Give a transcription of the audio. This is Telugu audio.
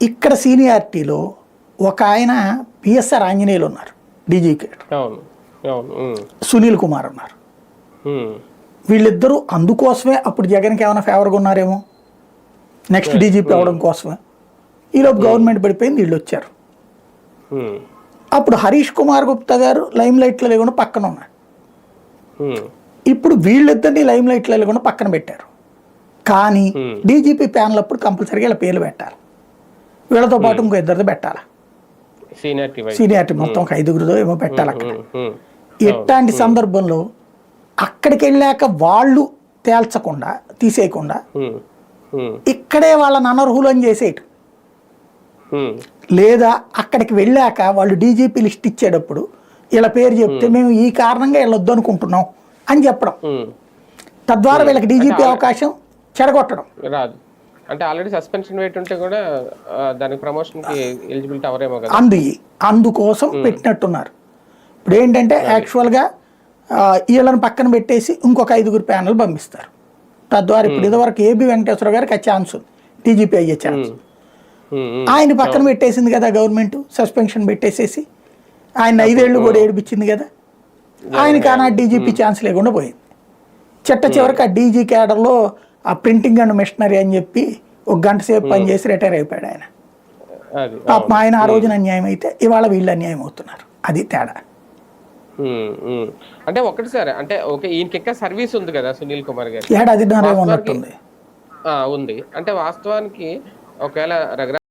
ఇక్కడ సీనియారిటీలో ఒక ఆయన పిఎస్ఆర్ ఆంజనేయులు ఉన్నారు, డీజీకే సునీల్ కుమార్ ఉన్నారు. వీళ్ళిద్దరూ అందుకోసమే అప్పుడు జగన్కి ఏమైనా ఫేవర్గా ఉన్నారేమో, నెక్స్ట్ డీజీపీ అవడం కోసమే. ఈలోపు గవర్నమెంట్ పడిపోయింది, వీళ్ళు వచ్చారు. అప్పుడు హరీష్ కుమార్ గుప్తా గారు లైమ్ లైట్లో లేకుండా పక్కన ఉన్నారు. ఇప్పుడు వీళ్ళిద్దరిని లైమ్ లైట్లో లేకుండా పక్కన పెట్టారు. కానీ డీజీపీ ప్యానల్ అప్పుడు కంపల్సరీగా వీళ్ళ పేర్లు పెట్టాలి, వీళ్ళతో పాటు ఇంకో ఇద్దరితో పెట్టాలి, సీనియారిటీ మొత్తం ఒక 5గురిదో ఏమో పెట్టాలి అక్కడ. ఇట్లాంటి సందర్భంలో అక్కడికి వెళ్ళాక వాళ్ళు తేల్చకుండా తీసేయకుండా ఇక్కడే వాళ్ళని అనర్హులు అని చేసేయటం, లేదా అక్కడికి వెళ్ళాక వాళ్ళు డీజీపీ లిస్ట్ ఇచ్చేటప్పుడు వీళ్ళ పేరు చెప్తే మేము ఈ కారణంగా వీళ్ళొద్దు అనుకుంటున్నాం అని చెప్పడం, తద్వారా వీళ్ళకి డీజీపీ అవకాశం చెడగొట్టడం రాదు. అంటే ఆల్రెడీ సస్పెన్షన్ వెయిట్ ఉంటే కూడా దానికి ప్రమోషన్ కి ఎలిజిబిలిటీ అవరేమో కదా, అందుకోసం పెట్టినట్టున్నారు. ఇప్పుడు ఏంటంటే యాక్చువల్గా వీళ్ళని పక్కన పెట్టేసి ఇంకొక 5గురు ప్యానల్ పంపిస్తారు. తద్వారా ఇప్పుడు ఇదివరకు ఏబి వెంకటేశ్వర గారికి ఆ ఛాన్స్ ఉంది, డీజీపీ అయ్యే ఛాన్స్. ఆయన పక్కన పెట్టేసింది కదా గవర్నమెంట్, సస్పెన్షన్ పెట్టేసేసి ఆయన 5 ఏళ్ళు కూడా ఏడిపించింది కదా, ఆయనకి ఆనాడు డీజీపీ ఛాన్స్ లేకుండా పోయింది. చివరికి ఆ డీజీ క్యాడర్లో ఆ ప్రింటింగ్ అండ్ మిషనరీ అని చెప్పి 1 గంట సేపు పనిచేసి రిటైర్ అయిపోయాడు ఆయన. పాపం ఆయన ఆ రోజున అన్యాయం అయితే ఇవాళ వీళ్ళు అన్యాయం అవుతున్నారు, అది తేడా. అంటే ఒకటి సార్, అంటే ఓకే ఈయనకి ఇంకా సర్వీస్ ఉంది కదా సునీల్ కుమార్ గారు, ఏడాదిన్నర ఉన్నట్టుంది ఉంది. అంటే వాస్తవానికి ఒకవేళ